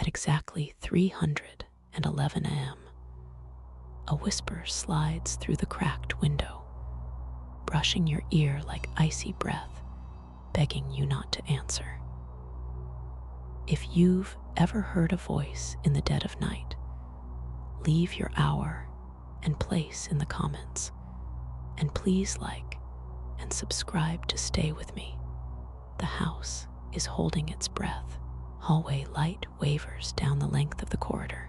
exactly 311 a.m., a whisper slides through the cracked window, brushing your ear like icy breath, begging you not to answer. If you've ever heard a voice in the dead of night, leave your hour and place in the comments, and please like and subscribe to stay with me. The house is holding its breath. Hallway light wavers down the length of the corridor,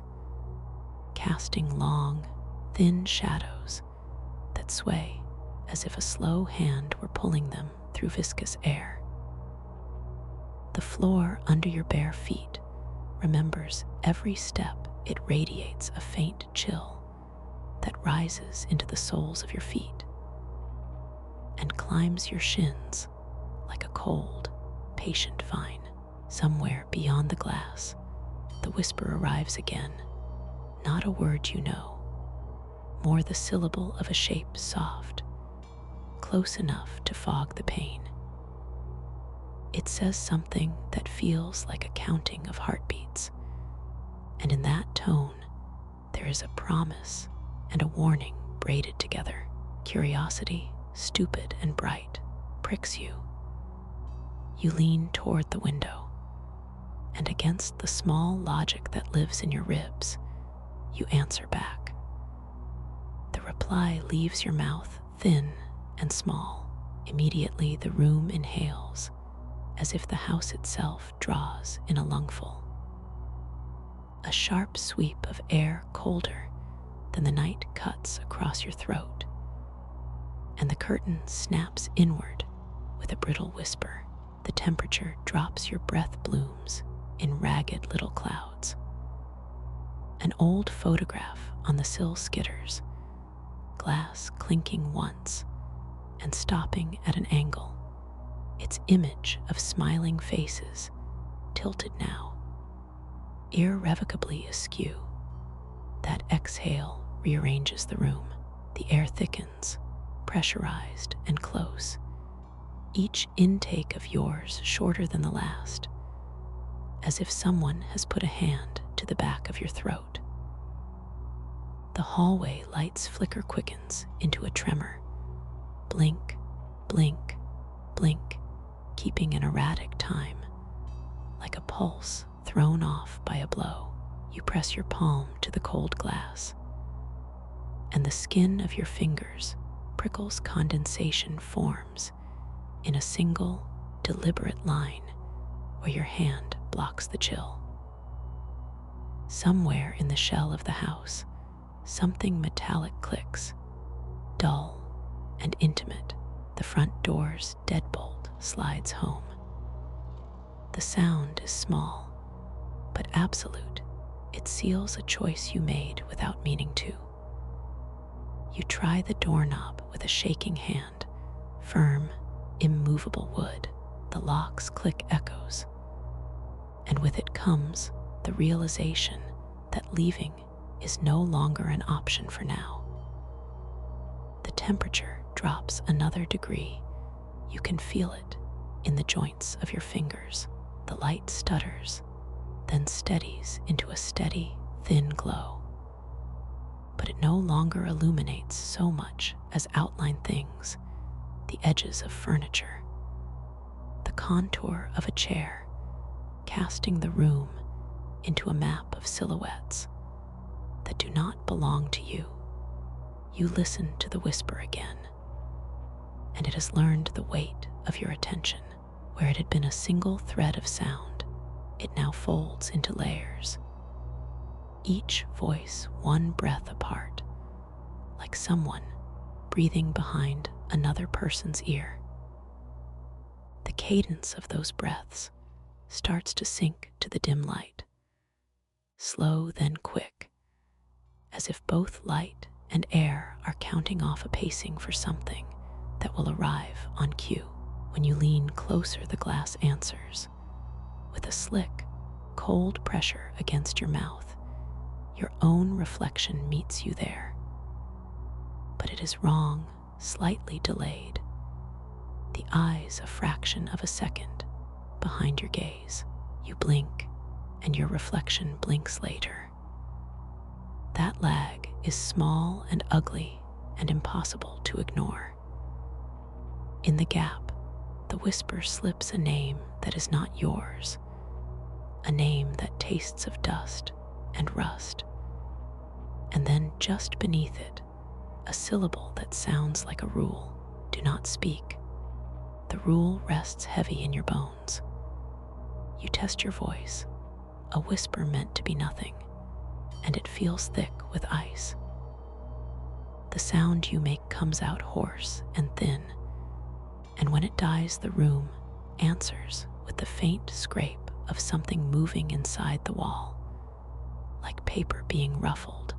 casting long, thin shadows that sway as if a slow hand were pulling them through viscous air. The floor under your bare feet remembers every step. It radiates a faint chill that rises into the soles of your feet and climbs your shins like a cold, patient vine. Somewhere beyond the glass, the whisper arrives again. Not a word you know, more the syllable of a shape soft, close enough to fog the pain. It says something that feels like a counting of heartbeats, and in that tone, there is a promise and a warning braided together. Curiosity, stupid and bright, pricks you. You lean toward the window, and against the small logic that lives in your ribs, you answer back. The reply leaves your mouth thin and small. Immediately the room inhales, as if the house itself draws in a lungful. A sharp sweep of air colder than the night cuts across your throat, and the curtain snaps inward with a brittle whisper. The temperature drops, your breath blooms in ragged little clouds. An old photograph on the sill skitters, glass clinking once and stopping at an angle, its image of smiling faces tilted now, irrevocably askew. That exhale rearranges the room. The air thickens, pressurized and close, each intake of yours shorter than the last, as if someone has put a hand to the back of your throat. The hallway light's flicker quickens into a tremor. Blink, blink, blink, keeping an erratic time, like a pulse thrown off by a blow. You press your palm to the cold glass, and the skin of your fingers prickles. Condensation forms in a single, deliberate line where your hand blocks the chill. Somewhere in the shell of the house, something metallic clicks, dull and intimate. The front door's deadbolt slides home. The sound is small, but absolute. It seals a choice you made without meaning to. You try the doorknob with a shaking hand, firm, immovable wood. The lock's click echoes, and with it comes the realization that leaving is no longer an option for now. The temperature drops another degree. You can feel it in the joints of your fingers. The light stutters, then steadies into a steady, thin glow. But it no longer illuminates so much as outline things, the edges of furniture, the contour of a chair, casting the room into a map of silhouettes that do not belong to you. You listen to the whisper again, and it has learned the weight of your attention. Where it had been a single thread of sound, it now folds into layers, each voice one breath apart, like someone breathing behind another person's ear. The cadence of those breaths starts to sink to the dim light, slow then quick, as if both light and air are counting off a pacing for something that will arrive on cue. When you lean closer, the glass answers with a slick, cold pressure against your mouth. Your own reflection meets you there, but it is wrong, slightly delayed. The eyes a fraction of a second behind your gaze. You blink, and your reflection blinks later. That lag is small and ugly and impossible to ignore. In the gap, the whisper slips a name that is not yours, a name that tastes of dust and rust, and then just beneath it, a syllable that sounds like a rule. Do not speak. The rule rests heavy in your bones. You test your voice, a whisper meant to be nothing, and it feels thick with ice. The sound you make comes out hoarse and thin, and when it dies, the room answers with the faint scrape of something moving inside the wall, like paper being ruffled,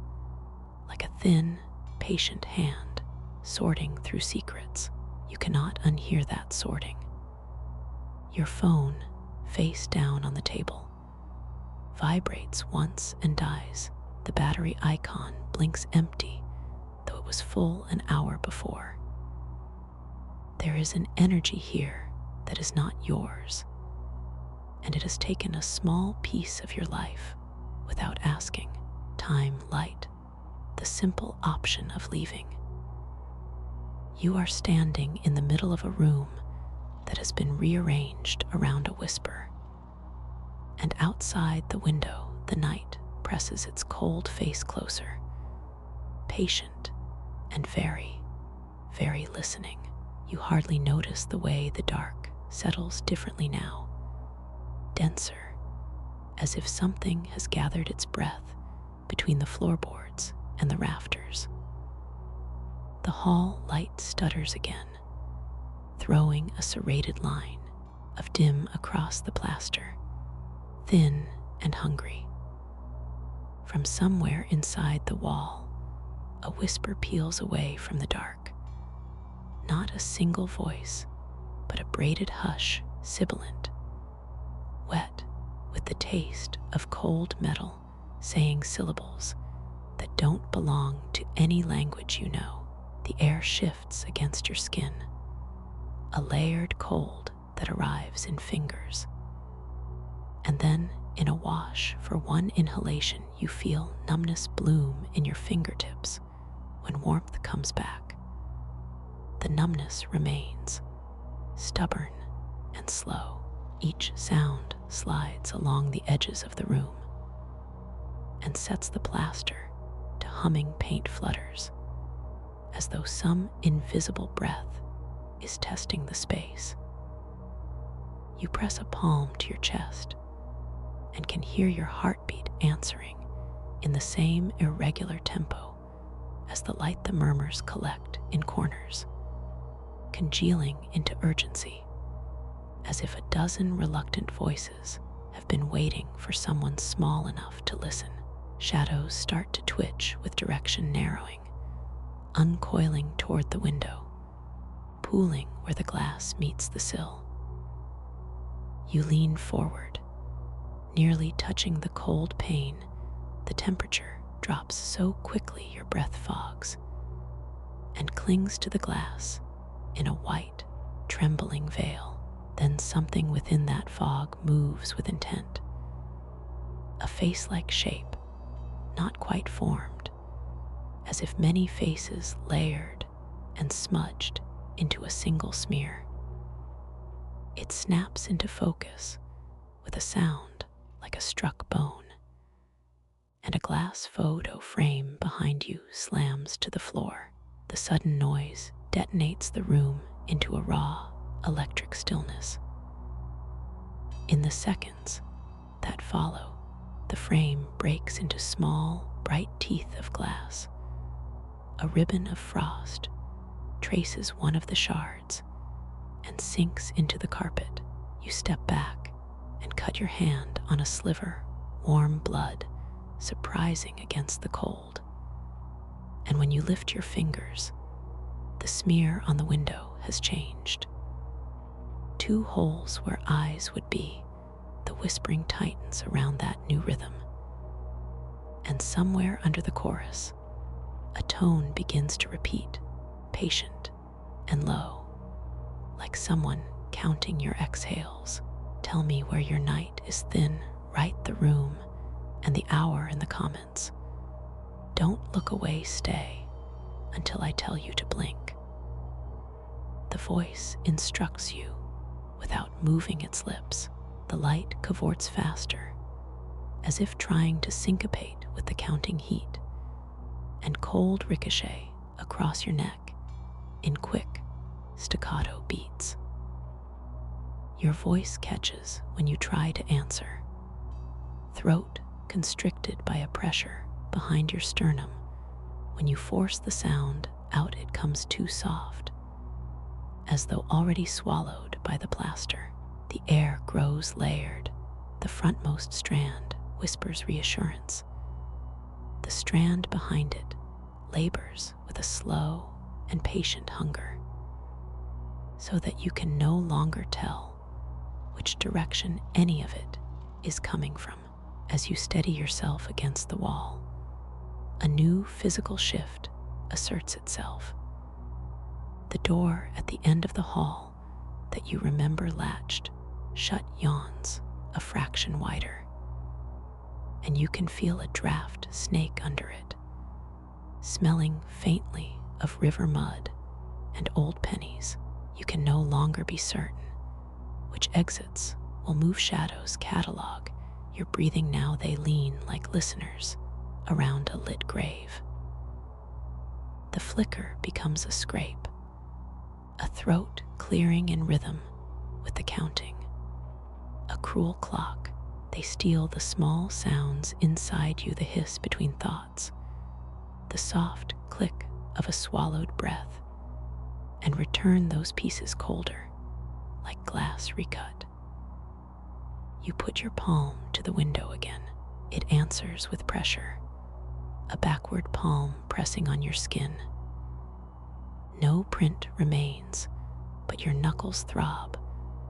like a thin, patient hand sorting through secrets. You cannot unhear that sorting. Your phone, face down on the table, vibrates once and dies. The battery icon blinks empty, though it was full an hour before. There is an energy here that is not yours, and it has taken a small piece of your life without asking. Time, light, the simple option of leaving. You are standing in the middle of a room that has been rearranged around a whisper, and outside the window, the night presses its cold face closer, patient and very, very listening. You hardly notice the way the dark settles differently now, denser, as if something has gathered its breath between the floorboards and the rafters. The hall light stutters again, throwing a serrated line of dim across the plaster, thin and hungry. From somewhere inside the wall, a whisper peels away from the dark. Not a single voice, but a braided hush, sibilant, wet with the taste of cold metal, saying syllables that don't belong to any language you know. The air shifts against your skin, a layered cold that arrives in fingers. And then, in a wash for one inhalation, you feel numbness bloom in your fingertips. When warmth comes back, the numbness remains, stubborn and slow. Each sound slides along the edges of the room and sets the plaster to humming paint flutters, as though some invisible breath is testing the space. You press a palm to your chest and can hear your heartbeat answering in the same irregular tempo as the murmurs collect in corners, congealing into urgency, as if a dozen reluctant voices have been waiting for someone small enough to listen. Shadows start to twitch with direction narrowing, uncoiling toward the window, pooling where the glass meets the sill. You lean forward, nearly touching the cold pane. The temperature drops so quickly your breath fogs and clings to the glass in a white, trembling veil. Then something within that fog moves with intent. A face-like shape, not quite formed, as if many faces layered and smudged into a single smear. It snaps into focus with a sound like a struck bone, and a glass photo frame behind you slams to the floor. The sudden noise detonates the room into a raw, electric stillness. In the seconds that follow, the frame breaks into small, bright teeth of glass. A ribbon of frost traces one of the shards and sinks into the carpet. You step back and cut your hand on a sliver, warm blood surprising against the cold. And when you lift your fingers, the smear on the window has changed. 2 holes where eyes would be, the whispering tightens around that new rhythm. And somewhere under the chorus, a tone begins to repeat, patient and low, like someone counting your exhales. Tell me where your night is thin, Write the room and the hour in the comments. Don't look away, stay until I tell you to blink. The voice instructs you without moving its lips. The light cavorts faster, as if trying to syncopate with the counting heat, and cold ricochet across your neck in quick, staccato beats. Your voice catches when you try to answer, throat constricted by a pressure behind your sternum. When you force the sound out, it comes too soft, as though already swallowed by the plaster. The air grows layered. The frontmost strand whispers reassurance. The strand behind it labors with a slow and patient hunger, so that you can no longer tell which direction any of it is coming from. As you steady yourself against the wall, a new physical shift asserts itself. The door at the end of the hall that you remember latched shut yawns a fraction wider, and you can feel a draft snake under it, smelling faintly of river mud and old pennies. You can no longer be certain which exits will move shadows catalog your breathing. Now they lean like listeners around a lit grave. The flicker becomes a scrape, a throat clearing in rhythm with the counting. A cruel clock, they steal the small sounds inside you, the hiss between thoughts, the soft click of a swallowed breath, and return those pieces colder, like glass recut. You put your palm to the window again. It answers with pressure, a backward palm pressing on your skin. No print remains, but your knuckles throb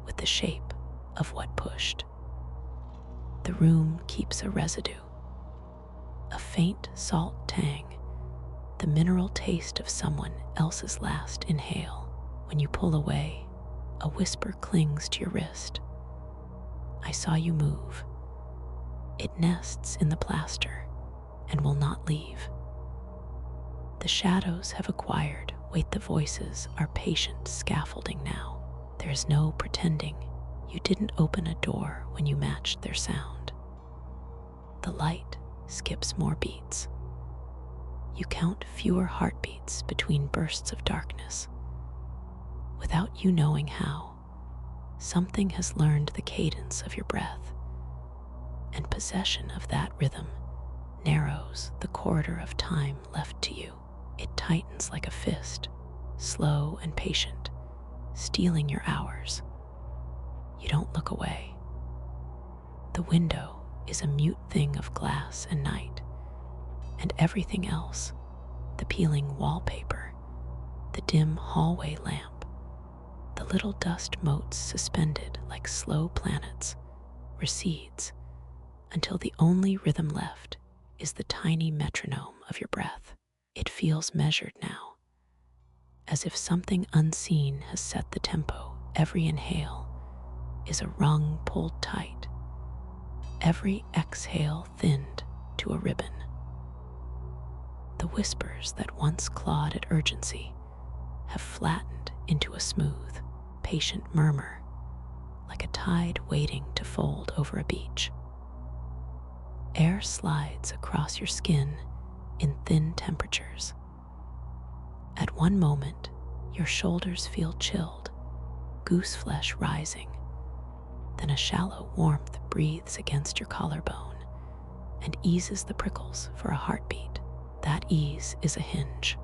with the shape of what pushed. The room keeps a residue, a faint salt tang, the mineral taste of someone else's last inhale. When you pull away, a whisper clings to your wrist. I saw you move. It nests in the plaster and will not leave. The shadows have acquired weight. The voices are patient scaffolding now. There is no pretending you didn't open a door when you matched their sound. The light skips more beats. You count fewer heartbeats between bursts of darkness. Without you knowing how, something has learned the cadence of your breath, and possession of that rhythm narrows the corridor of time left to you. It tightens like a fist, slow and patient, stealing your hours. You don't look away. The window is a mute thing of glass and night, and everything else, the peeling wallpaper, the dim hallway lamp, the little dust motes suspended like slow planets, recedes until the only rhythm left is the tiny metronome of your breath. It feels measured now, as if something unseen has set the tempo. Every inhale is a rung pulled tight, every exhale thinned to a ribbon. The whispers that once clawed at urgency have flattened into a smooth, patient murmur, like a tide waiting to fold over a beach. Air slides across your skin in thin temperatures. At one moment, your shoulders feel chilled, goose flesh rising. Then a shallow warmth breathes against your collarbone and eases the prickles for a heartbeat. That ease is a hinge.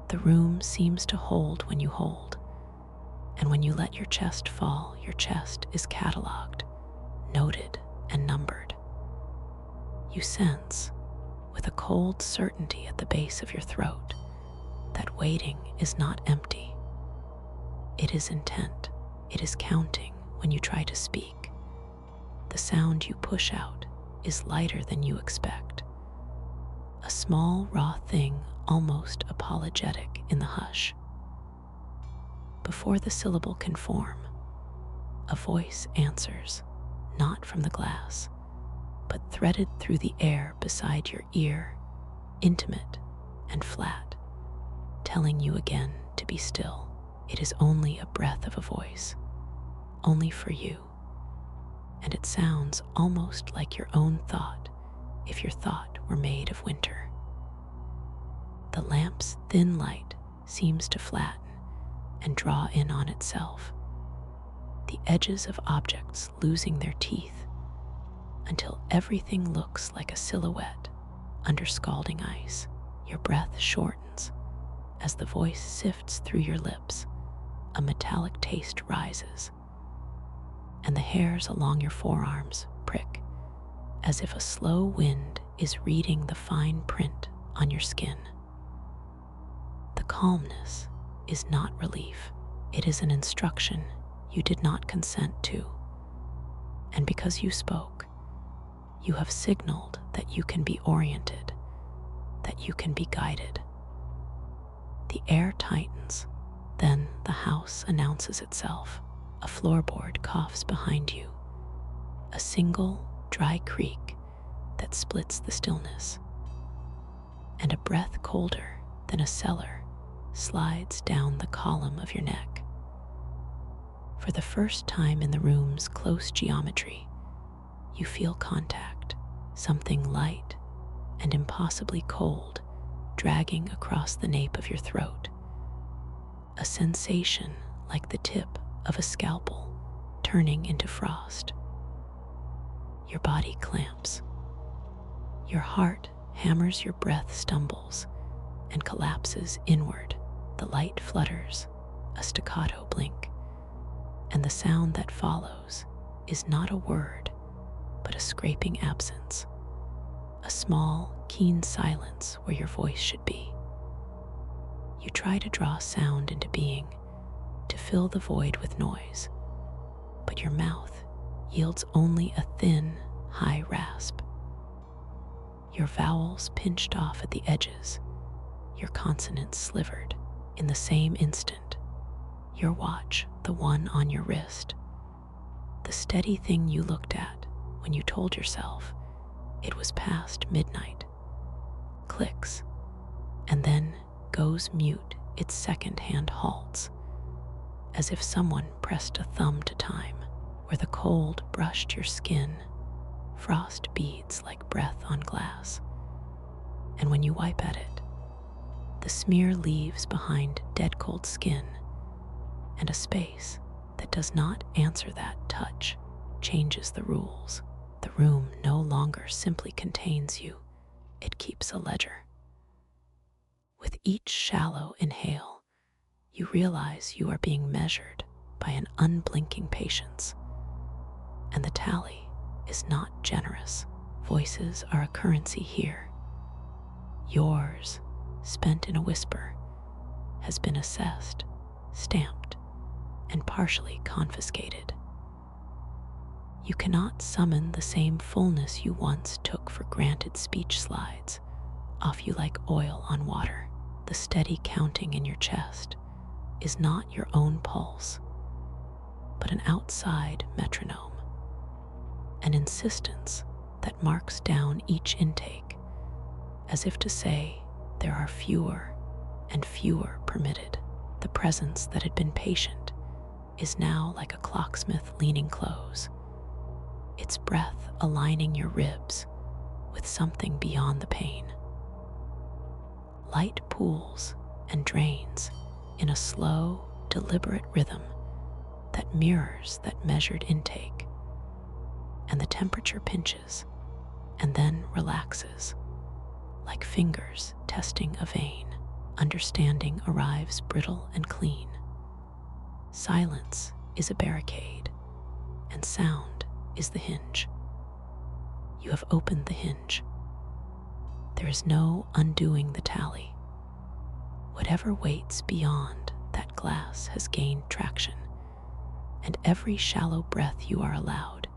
The room seems to hold when you hold, and when you let your chest fall, your chest is catalogued, noted, and numbered. You sense, with a cold certainty at the base of your throat, that waiting is not empty. It is intent. It is counting when you try to speak. The sound you push out is lighter than you expect. A small, raw thing, almost apologetic in the hush. Before the syllable can form, a voice answers, not from the glass, but threaded through the air beside your ear, intimate and flat, telling you again to be still. It is only a breath of a voice, only for you, and it sounds almost like your own thought if your thought were made of winter. The lamp's thin light seems to flatten and draw in on itself, the edges of objects losing their teeth until everything looks like a silhouette under scalding ice. Your breath shortens as the voice sifts through your lips. A metallic taste rises, and the hairs along your forearms prick as if a slow wind is reading the fine print on your skin. The calmness is not relief. It is an instruction you did not consent to. And because you spoke, you have signaled that you can be oriented, that you can be guided. The air tightens, then the house announces itself. A floorboard coughs behind you, a single dry creak that splits the stillness, and a breath colder than a cellar slides down the column of your neck. For the first time in the room's close geometry, you feel contact, something light and impossibly cold dragging across the nape of your throat, a sensation like the tip of a scalpel turning into frost. Your body clamps. Your heart hammers, your breath stumbles and collapses inward. The light flutters, a staccato blink, and the sound that follows is not a word, but a scraping absence, a small, keen silence where your voice should be. You try to draw sound into being, to fill the void with noise, but your mouth yields only a thin, high rasp. Your vowels pinched off at the edges, your consonants slivered. In the same instant, your watch, the one on your wrist, the steady thing you looked at when you told yourself it was past midnight, clicks, and then goes mute. Its second hand halts, as if someone pressed a thumb to time. Where the cold brushed your skin, frost beads like breath on glass, and when you wipe at it, the smear leaves behind dead cold skin, and a space that does not answer that touch changes the rules. The room no longer simply contains you, it keeps a ledger. With each shallow inhale, you realize you are being measured by an unblinking patience, and the tally is not generous. Voices are a currency here. Yours, spent in a whisper, has been assessed, stamped, and partially confiscated. You cannot summon the same fullness you once took for granted. Speech slides off you like oil on water. The steady counting in your chest is not your own pulse, but an outside metronome, an insistence that marks down each intake, as if to say there are fewer and fewer permitted. The presence that had been patient is now like a clocksmith leaning close, its breath aligning your ribs with something beyond the pain. Light pools and drains in a slow, deliberate rhythm that mirrors that measured intake, and the temperature pinches and then relaxes, like fingers testing a vein. Understanding arrives brittle and clean. Silence is a barricade, and sound is the hinge. You have opened the hinge. There is no undoing the tally. Whatever waits beyond that glass has gained traction, and every shallow breath you are allowed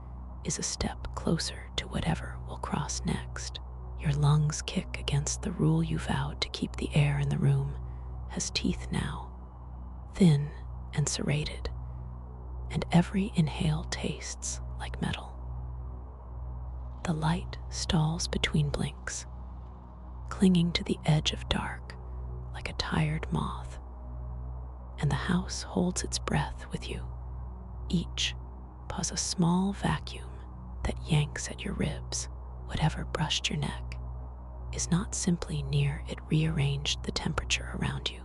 is a step closer to whatever will cross next. Your lungs kick against the rule you vowed to keep. The air in the room has teeth now, thin and serrated, and every inhale tastes like metal. The light stalls between blinks, clinging to the edge of dark like a tired moth, and the house holds its breath with you. Each pause a small vacuum that yanks at your ribs. Whatever brushed your neck is not simply near, it rearranged the temperature around you,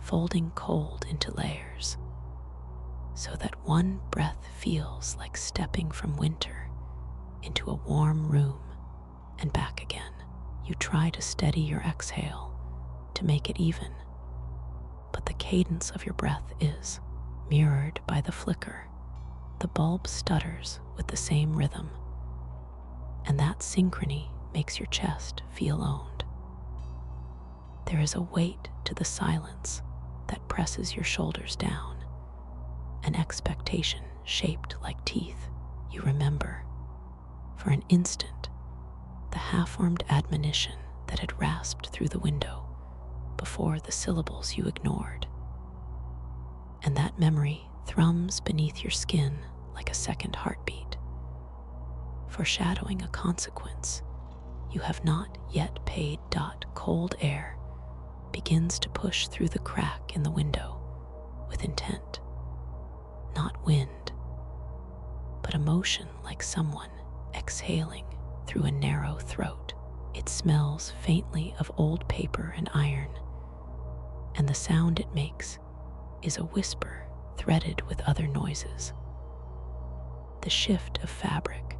folding cold into layers, so that one breath feels like stepping from winter into a warm room and back again. You try to steady your exhale to make it even, but the cadence of your breath is mirrored by the flicker. The bulb stutters with the same rhythm, and that synchrony makes your chest feel owned. There is a weight to the silence that presses your shoulders down, an expectation shaped like teeth. You remember, for an instant, the half-formed admonition that had rasped through the window before the syllables you ignored. And that memory thrums beneath your skin like a second heartbeat, foreshadowing a consequence you have not yet paid. Cold air begins to push through the crack in the window with intent, not wind, but emotion, like someone exhaling through a narrow throat. It smells faintly of old paper and iron, and the sound it makes is a whisper threaded with other noises. The shift of fabric,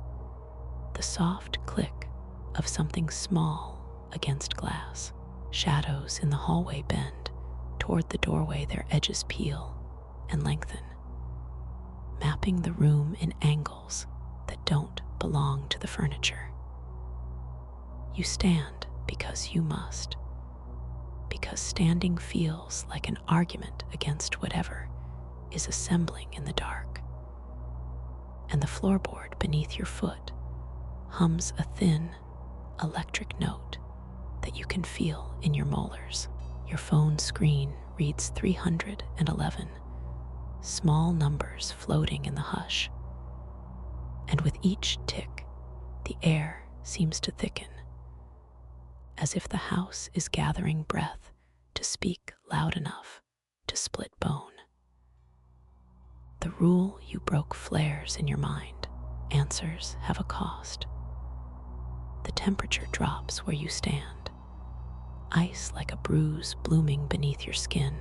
the soft click of something small against glass. Shadows in the hallway bend toward the doorway, their edges peel and lengthen, mapping the room in angles that don't belong to the furniture. You stand because you must, because standing feels like an argument against whatever is assembling in the dark. And the floorboard beneath your foot hums a thin, electric note that you can feel in your molars. Your phone screen reads 311, small numbers floating in the hush. And with each tick, the air seems to thicken, as if the house is gathering breath to speak loud enough to split bone. The rule you broke flares in your mind. Answers have a cost. The temperature drops where you stand, ice like a bruise blooming beneath your skin.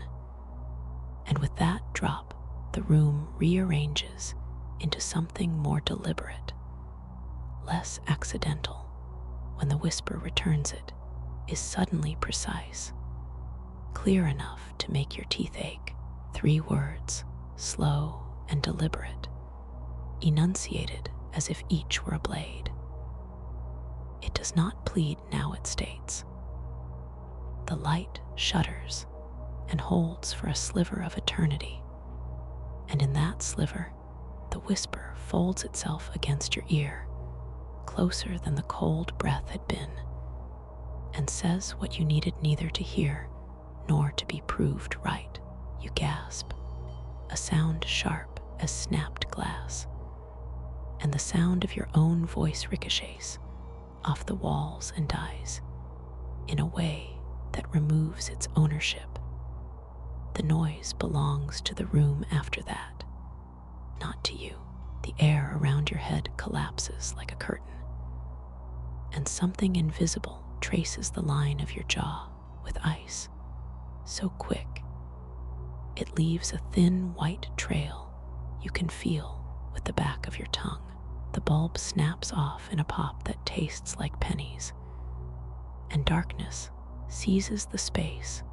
And with that drop, the room rearranges into something more deliberate, less accidental. When the whisper returns, it is suddenly precise, clear enough to make your teeth ache. 3 words, slow and deliberate, enunciated as if each were a blade. It does not plead now, it states. The light shudders and holds for a sliver of eternity, and in that sliver, the whisper folds itself against your ear, closer than the cold breath had been, and says what you needed neither to hear nor to be proved right. You gasp, a sound sharp as snapped glass, and the sound of your own voice ricochets off the walls and dies in a way that removes its ownership. The noise belongs to the room after that, not to you. The air around your head collapses like a curtain, and something invisible traces the line of your jaw with ice, so quick it leaves a thin white trail you can feel with the back of your tongue. The bulb snaps off in a pop that tastes like pennies, and darkness seizes the space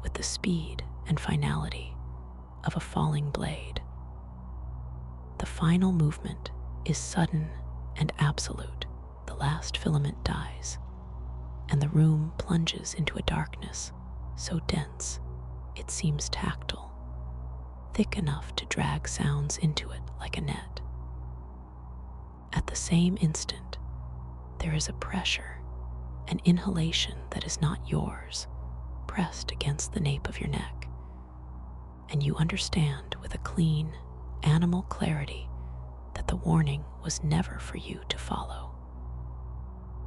with the speed and finality of a falling blade. The final movement is sudden and absolute. The last filament dies, and the room plunges into a darkness so dense it seems tactile, thick enough to drag sounds into it like a net. At the same instant, there is a pressure, an inhalation that is not yours, pressed against the nape of your neck, and you understand with a clean, animal clarity that the warning was never for you to follow,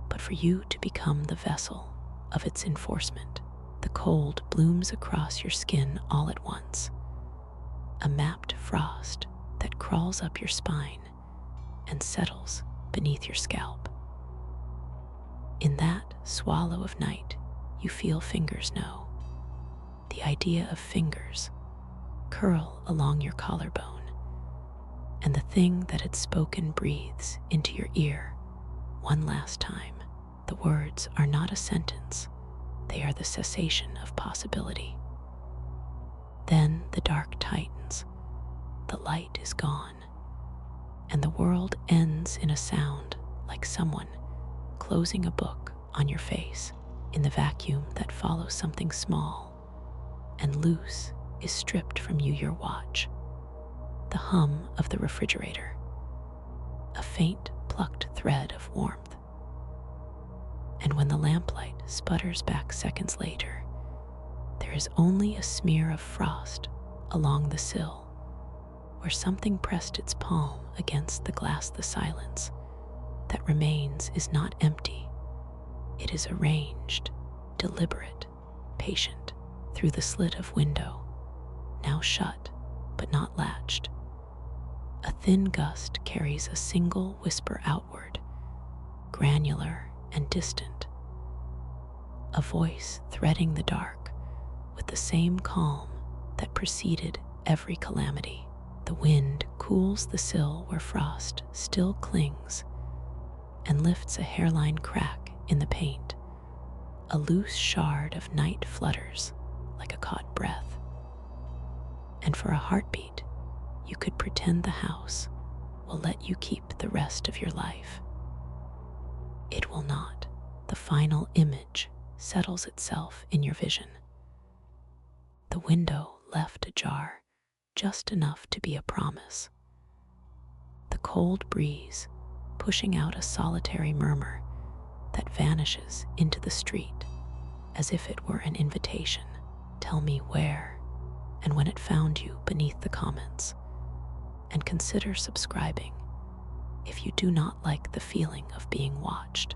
but for you to become the vessel of its enforcement. The cold blooms across your skin all at once, a mapped frost that crawls up your spine and settles beneath your scalp. In that swallow of night, you feel fingers know. The idea of fingers curl along your collarbone, and the thing that had spoken breathes into your ear one last time. The words are not a sentence, they are the cessation of possibility. Then the dark tightens, the light is gone, and the world ends in a sound like someone closing a book on your face. In the vacuum that follows, something small and loose is stripped from you: your watch, the hum of the refrigerator, a faint plucked thread of warmth. And when the lamplight sputters back seconds later, there is only a smear of frost along the sill where something pressed its palm against the glass. The silence that remains is not empty. It is arranged, deliberate, patient. Through the slit of window, now shut but not latched, a thin gust carries a single whisper outward, granular and distant, a voice threading the dark with the same calm that preceded every calamity. The wind cools the sill where frost still clings and lifts a hairline crack in the paint. A loose shard of night flutters like a caught breath, and for a heartbeat, you could pretend the house will let you keep the rest of your life. It will not. The final image settles itself in your vision. The window left ajar, just enough to be a promise. The cold breeze pushing out a solitary murmur that vanishes into the street as if it were an invitation. Tell me where and when it found you beneath the comments, and consider subscribing if you do not like the feeling of being watched.